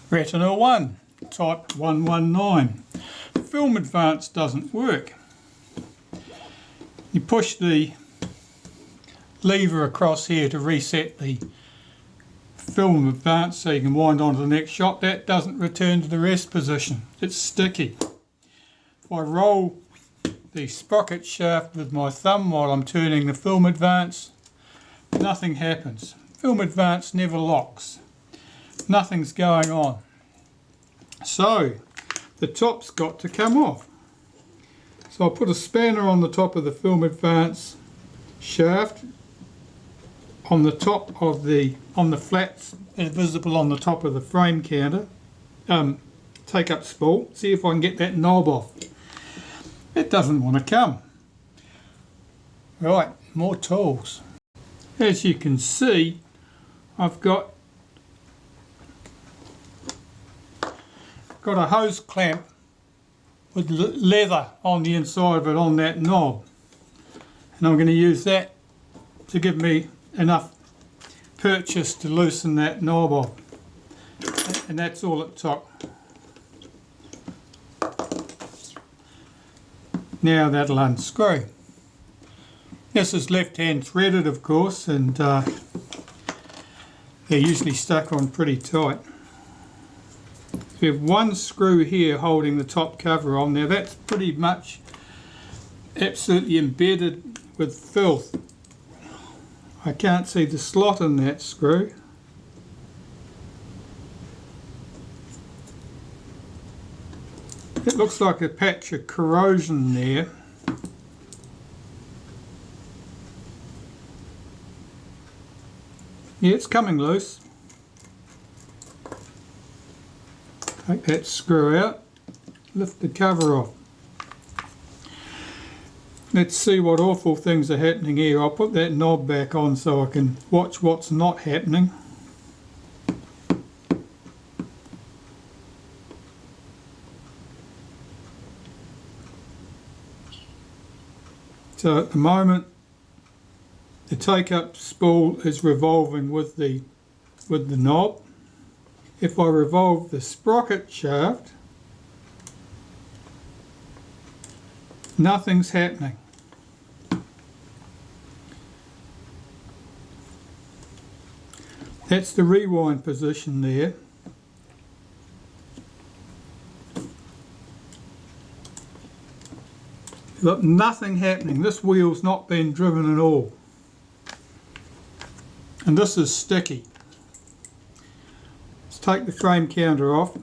Retina I, type 119. Film advance doesn't work. You push the lever across here to reset the film advance so you can wind on to the next shot. That doesn't return to the rest position. It's sticky. If I roll the sprocket shaft with my thumb while I'm turning the film advance, nothing happens. Film advance never locks. Nothing's going on. So the top's got to come off. So I'll put a spanner on the top of the film advance shaft on the top of the flats visible on the top of the frame counter. Take up spool, see if I can get that knob off. It doesn't want to come. Right, more tools. As you can see, I've got a hose clamp with leather on the inside of it on that knob, and I'm going to use that to give me enough purchase to loosen that knob off, and that's all it took. Now that'll unscrew. This is left hand threaded, of course, and they're usually stuck on pretty tight. We have one screw here holding the top cover on. Now that's pretty much absolutely embedded with filth. I can't see the slot in that screw. It looks like a patch of corrosion there. Yeah, it's coming loose. Take that screw out, lift the cover off. Let's see what awful things are happening here. I'll put that knob back on so I can watch what's not happening. So at the moment the take-up spool is revolving with the knob. If I revolve the sprocket shaft, nothing's happening. That's the rewind position there. Look, nothing happening. This wheel's not been driven at all. And this is sticky. Let's take the frame counter off.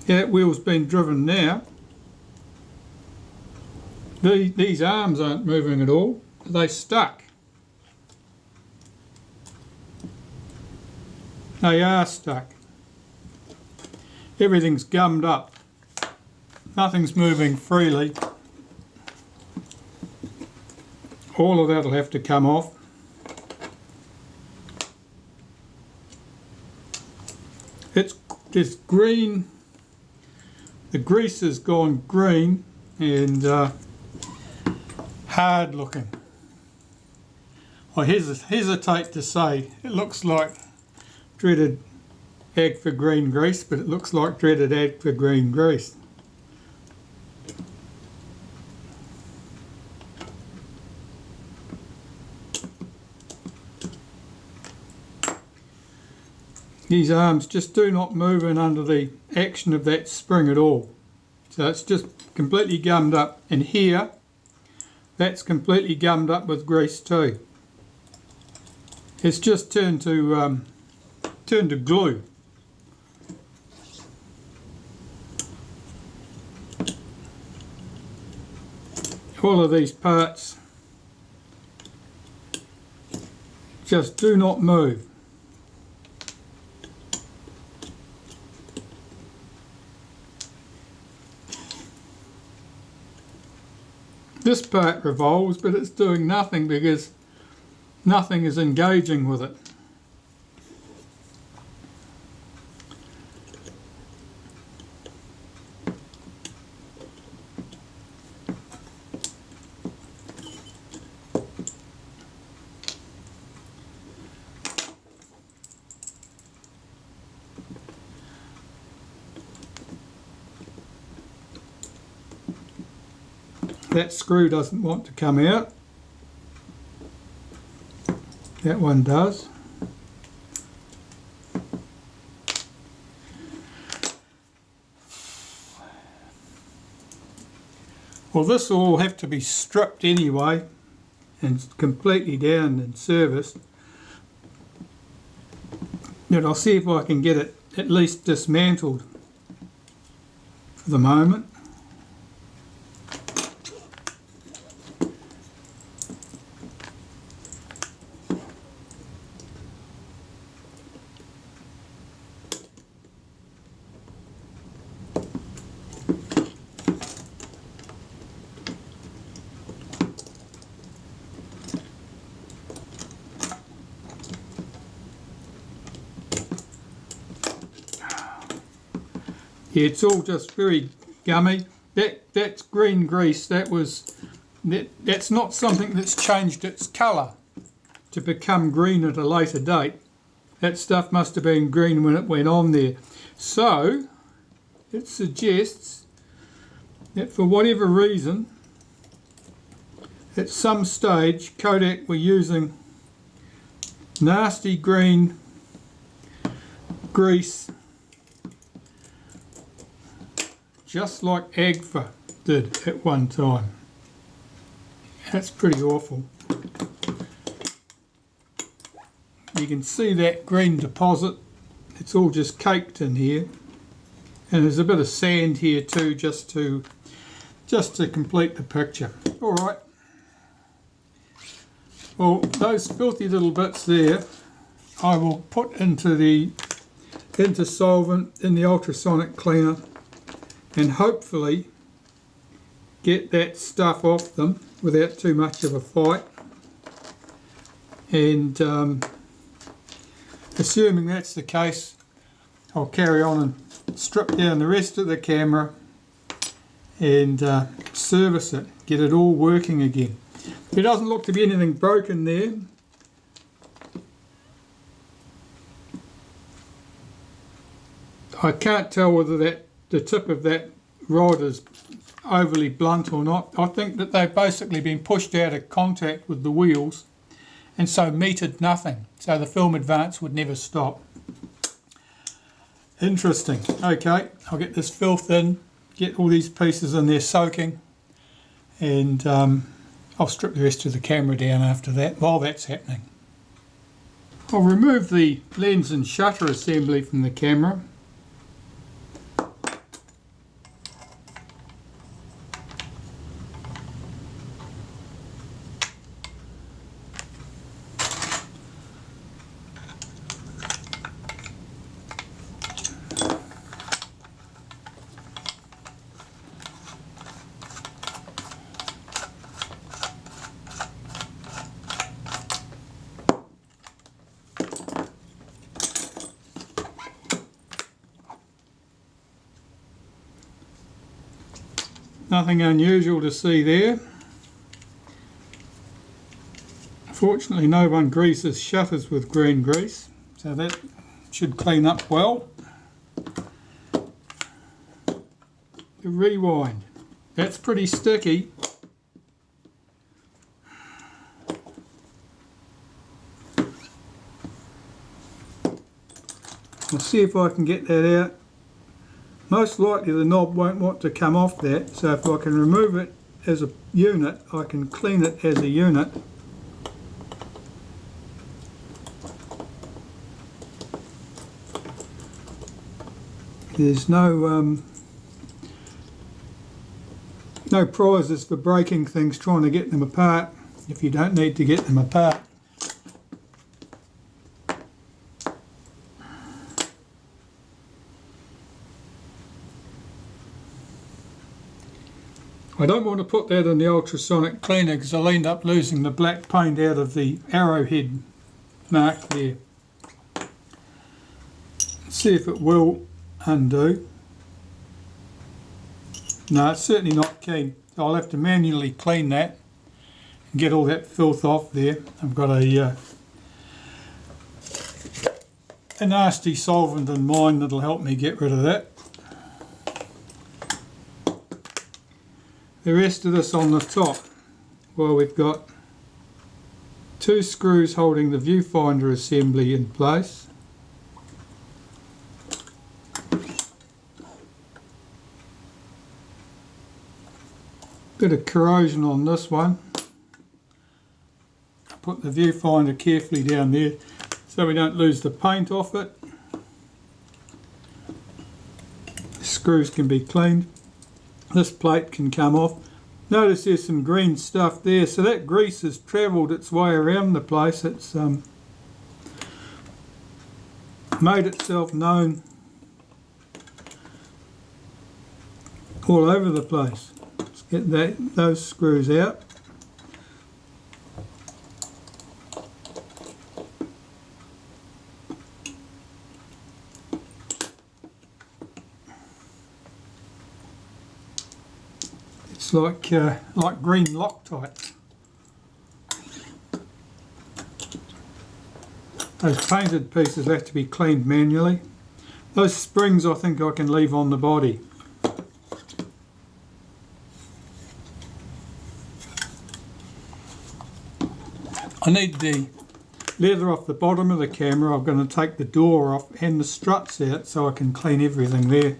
Yeah, that wheel's been driven now. These arms aren't moving at all. They stuck. They are stuck. Everything's gummed up. Nothing's moving freely. All of that'll have to come off. It's green. The grease has gone green and hard looking. I hesitate to say it looks like dreaded ag for green grease, but it looks like dreaded ag for green grease. These arms just do not move in under the action of that spring at all. So it's just completely gummed up. And here, that's completely gummed up with grease too. It's just turned to glue. All of these parts just do not move. This part revolves, but it's doing nothing because nothing is engaging with it. that screw doesn't want to come out. That one does. Well, this will all have to be stripped anyway and completely down and serviced. But I'll see if I can get it at least dismantled for the moment. Yeah, it's all just very gummy. That's green grease. That's not something that's changed its colour to become green at a later date. That stuff must have been green when it went on there. So it suggests that for whatever reason, at some stage Kodak were using nasty green grease, just like Agfa did at one time. That's pretty awful. You can see that green deposit. It's all just caked in here, and there's a bit of sand here too, just to complete the picture. All right. Well, those filthy little bits there, I will put into solvent in the ultrasonic cleaner, and hopefully get that stuff off them without too much of a fight. And assuming that's the case, I'll carry on and strip down the rest of the camera and service it, get it all working again. There doesn't look to be anything broken there. I can't tell whether the tip of that rod is overly blunt or not. I think that they've basically been pushed out of contact with the wheels and so metered nothing, so the film advance would never stop. Interesting. Okay, I'll get this filth in, get all these pieces in there soaking, and I'll strip the rest of the camera down after that while that's happening. I'll remove the lens and shutter assembly from the camera. Nothing unusual to see there. Fortunately, no one greases shutters with green grease, so that should clean up well. The rewind, that's pretty sticky. I'll see if I can get that out. Most likely the knob won't want to come off that, so if I can remove it as a unit, I can clean it as a unit. There's no prizes for breaking things trying to get them apart if you don't need to get them apart. I don't want to put that in the ultrasonic cleaner because I'll end up losing the black paint out of the arrowhead mark there. Let's see if it will undo. No, it's certainly not keen. So I'll have to manually clean that and get all that filth off there. I've got a nasty solvent in mind that'll help me get rid of that. the rest of this on the top. Well, we've got 2 screws holding the viewfinder assembly in place. Bit of corrosion on this one. Put the viewfinder carefully down there so we don't lose the paint off it. The screws can be cleaned. This plate can come off. Notice there's some green stuff there, so that grease has travelled its way around the place. It's made itself known all over the place. Let's get those screws out. It's like green Loctite. Those painted pieces have to be cleaned manually. Those springs I think I can leave on the body. I need the leather off the bottom of the camera. I'm going to take the door off and the struts out so I can clean everything there.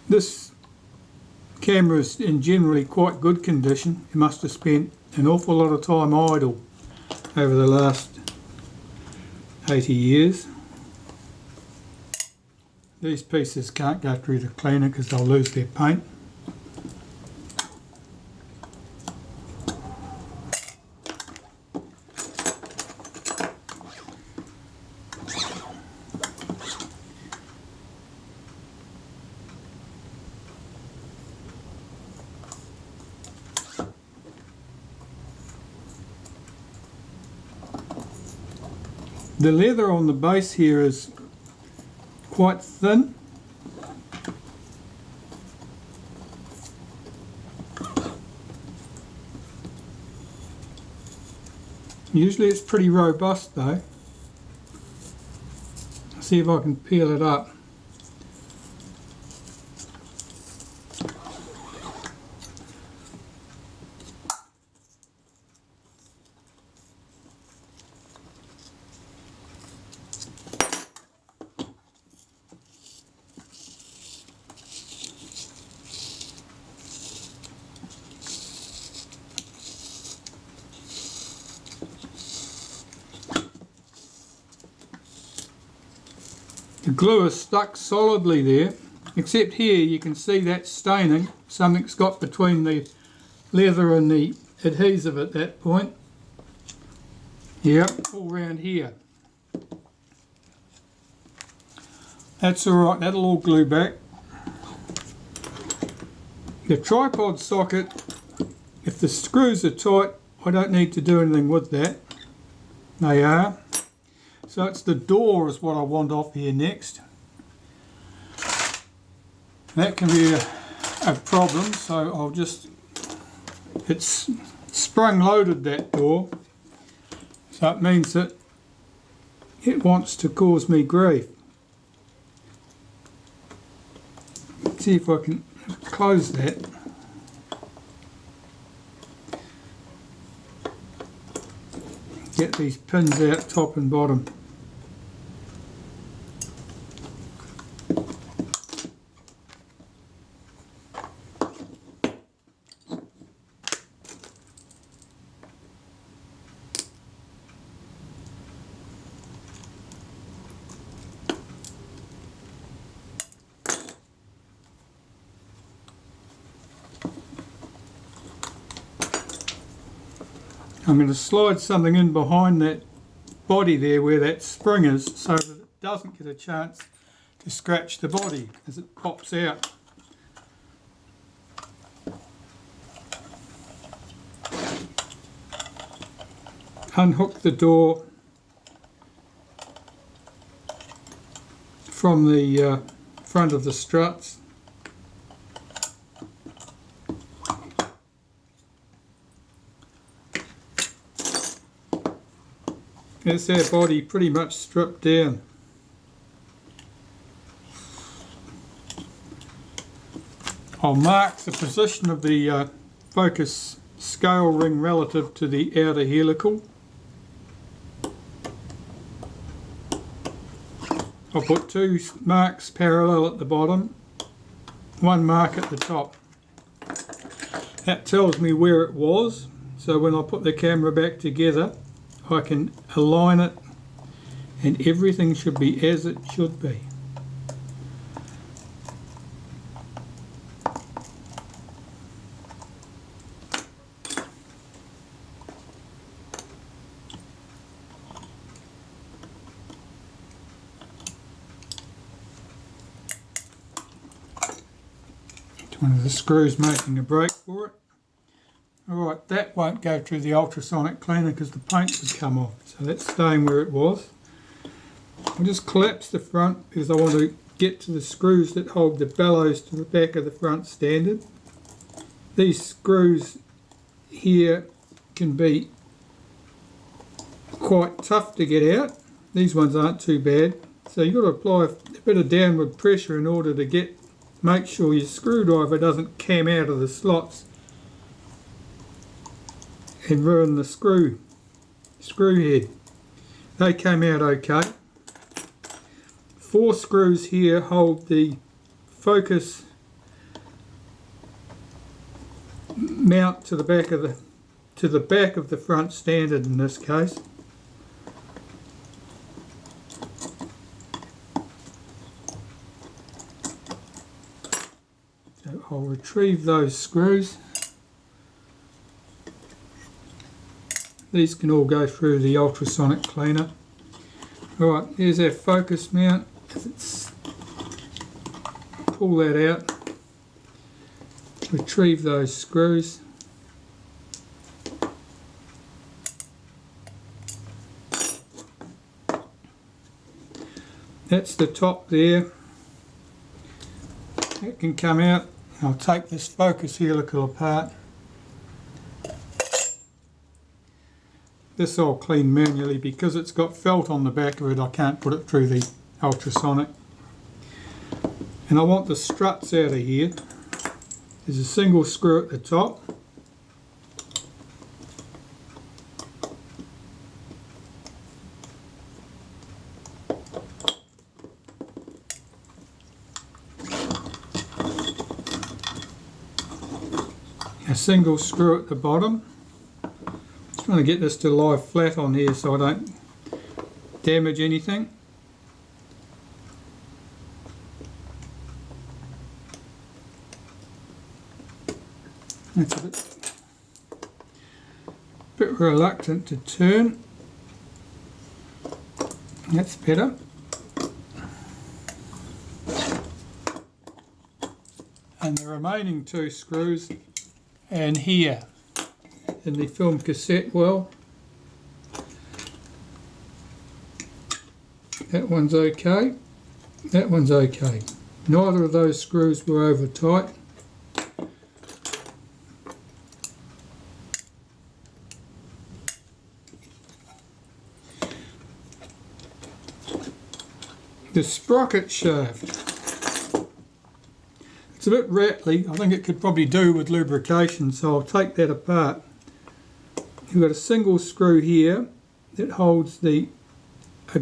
This camera is in generally quite good condition. It must have spent an awful lot of time idle over the last 80 years. These pieces can't go through the cleaner because they'll lose their paint. The leather on the base here is quite thin. Usually it's pretty robust though. Let's see if I can peel it up. The glue is stuck solidly there, except here you can see that staining. Something's got between the leather and the adhesive at that point. Yep, all round here. That's alright, that'll all glue back. The tripod socket, if the screws are tight, I don't need to do anything with that. They are. So it's the door is what I want off here next. That can be a problem, so I'll just, it's sprung loaded, that door, so it means that it wants to cause me grief. Let's see if I can close that. Get these pins out top and bottom. I'm going to slide something in behind that body there where that spring is so that it doesn't get a chance to scratch the body as it pops out. Unhook the door from the front of the struts. That's our body pretty much stripped down. I'll mark the position of the focus scale ring relative to the outer helical. I'll put 2 marks parallel at the bottom, 1 mark at the top. That tells me where it was, so when I put the camera back together I can align it and everything should be as it should be. One of the screws making a break for it. Alright, that won't go through the ultrasonic cleaner because the paint would come off, so that's staying where it was. I'll just collapse the front because I want to get to the screws that hold the bellows to the back of the front standard. These screws here can be quite tough to get out. These ones aren't too bad, so you've got to apply a bit of downward pressure in order to make sure your screwdriver doesn't cam out of the slots and ruin the screw head. They came out okay. 4 screws here hold the focus mount to the back of the front standard in this case. So I'll retrieve those screws. These can all go through the ultrasonic cleaner. Alright, here's our focus mount. Pull that out. Retrieve those screws. That's the top there. It can come out. I'll take this focus helical apart. This I'll clean manually because it's got felt on the back of it. I can't put it through the ultrasonic. And I want the struts out of here. There's a single screw at the top. A single screw at the bottom. Just trying to get this to lie flat on here so I don't damage anything. That's a bit reluctant to turn. That's better. And the remaining 2 screws and here in the film cassette well. That one's okay. That one's okay. Neither of those screws were over tight. The sprocket shaft. It's a bit rattly. I think it could probably do with lubrication, so I'll take that apart. You've got a single screw here that holds a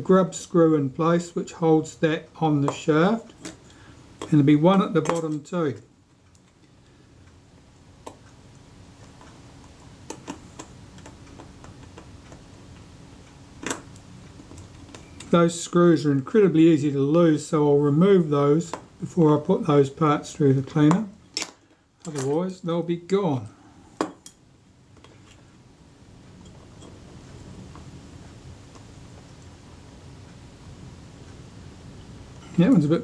grub screw in place, which holds that on the shaft, and there'll be one at the bottom too. Those screws are incredibly easy to lose, so I'll remove those before I put those parts through the cleaner. Otherwise they'll be gone. That one's a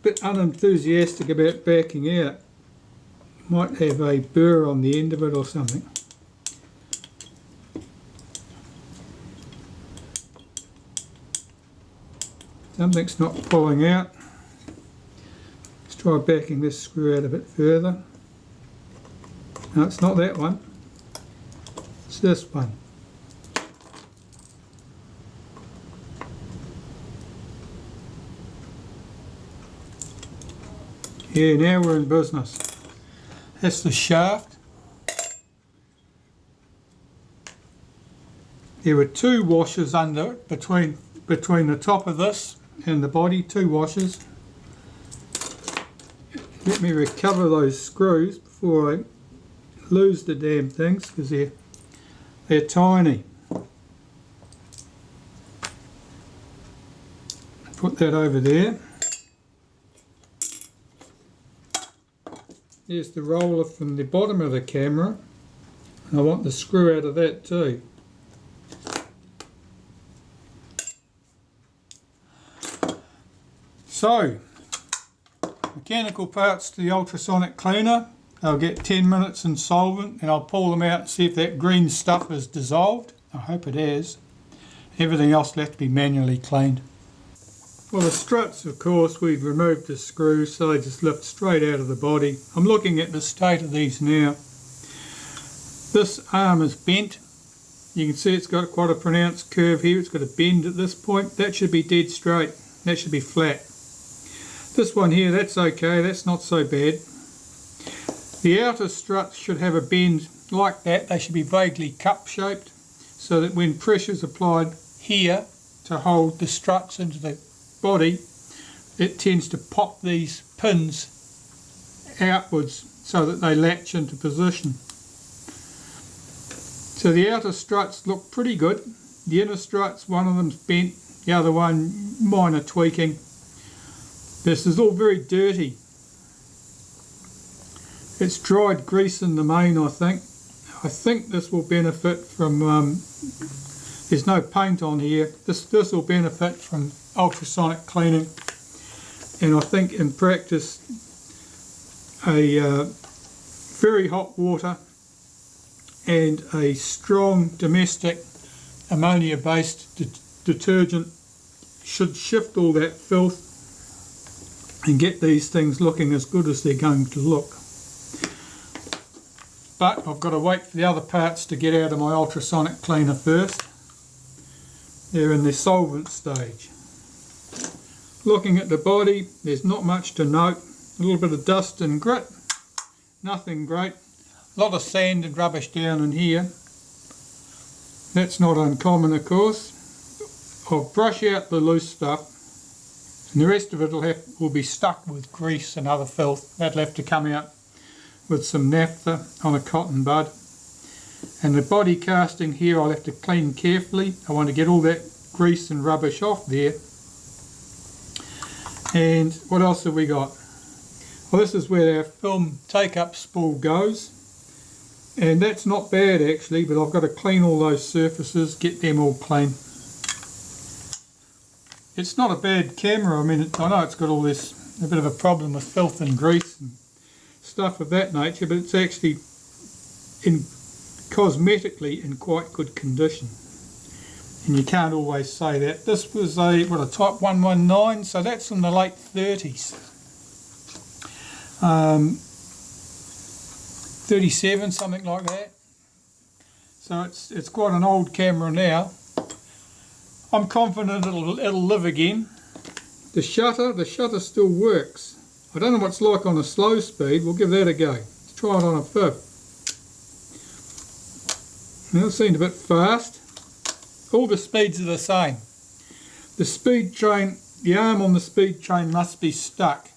bit unenthusiastic about backing out. Might have a burr on the end of it or something. Something's not pulling out. Let's try backing this screw out a bit further. No, it's not that one. It's this one. Yeah, now we're in business. That's the shaft. There were 2 washers under it, between the top of this and the body, 2 washers. Let me recover those screws before I lose the damn things, because they're tiny. Put that over there. There's the roller from the bottom of the camera, and I want the screw out of that too. So, mechanical parts to the ultrasonic cleaner. I'll get 10 minutes in solvent and I'll pull them out and see if that green stuff is dissolved. I hope it has. Everything else will have to be manually cleaned. Well, the struts, of course, we've removed the screws, so they just lift straight out of the body. I'm looking at the state of these now. This arm is bent. You can see it's got quite a pronounced curve here. It's got a bend at this point. That should be dead straight. That should be flat. This one here, that's okay. That's not so bad. The outer struts should have a bend like that. They should be vaguely cup-shaped, so that when pressure is applied here to hold the struts into the body, it tends to pop these pins outwards so that they latch into position. So the outer struts look pretty good. The inner struts, one of them's bent, the other one minor tweaking. This is all very dirty. It's dried grease in the main, I think. I think this will benefit from, there's no paint on here. This will benefit from ultrasonic cleaning, and I think in practice a very hot water and a strong domestic ammonia based detergent should shift all that filth and get these things looking as good as they're going to look. But I've got to wait for the other parts to get out of my ultrasonic cleaner first. They're in the solvent stage. Looking at the body, there's not much to note. A little bit of dust and grit, nothing great. A lot of sand and rubbish down in here. That's not uncommon, of course. I'll brush out the loose stuff, and the rest of it will be stuck with grease and other filth. That'll have to come out with some naphtha on a cotton bud. And the body casting here I'll have to clean carefully. I want to get all that grease and rubbish off there. And what else have we got? Well, this is where our film take-up spool goes. And that's not bad actually, but I've got to clean all those surfaces, get them all clean. It's not a bad camera. I mean, I know it's got all this, a bit of a problem with filth and grease and stuff of that nature, but it's actually cosmetically in quite good condition. And you can't always say that. This was a type 119, so that's in the late 30s. 37, something like that. So it's quite an old camera now. I'm confident it'll live again. The shutter still works. I don't know what it's like on a slow speed. We'll give that a go. Let's try it on a 5th. Now it seemed a bit fast. All the speeds are the same. The speed train, the arm on the speed train must be stuck.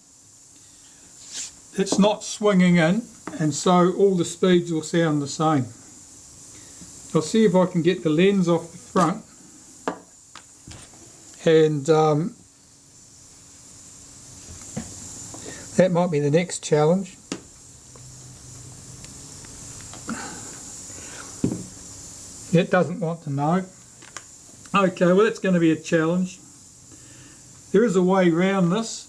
It's not swinging in, and so all the speeds will sound the same. I'll see if I can get the lens off the front, and that might be the next challenge. It doesn't want to know. Okay, well that's going to be a challenge. There is a way around this.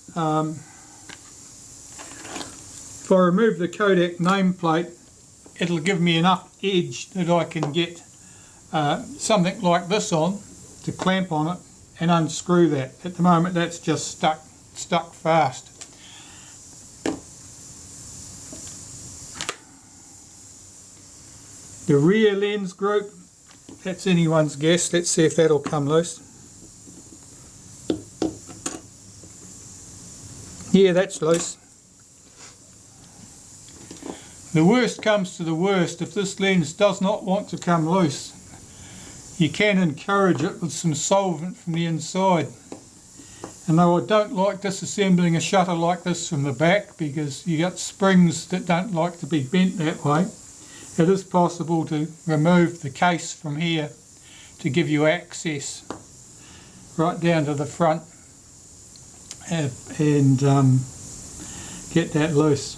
If I remove the Kodak nameplate, it'll give me enough edge that I can get something like this on to clamp on it and unscrew that. At the moment that's just stuck fast. The rear lens group, that's anyone's guess. Let's see if that'll come loose. Yeah, that's loose. The worst comes to the worst, if this lens does not want to come loose, you can encourage it with some solvent from the inside. And though I don't like disassembling a shutter like this from the back because you got springs that don't like to be bent that way, it is possible to remove the case from here to give you access right down to the front and get that loose.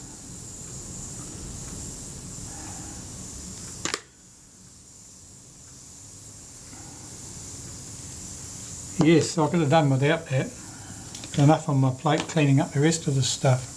Yes, I could have done without that. Enough on my plate cleaning up the rest of the stuff.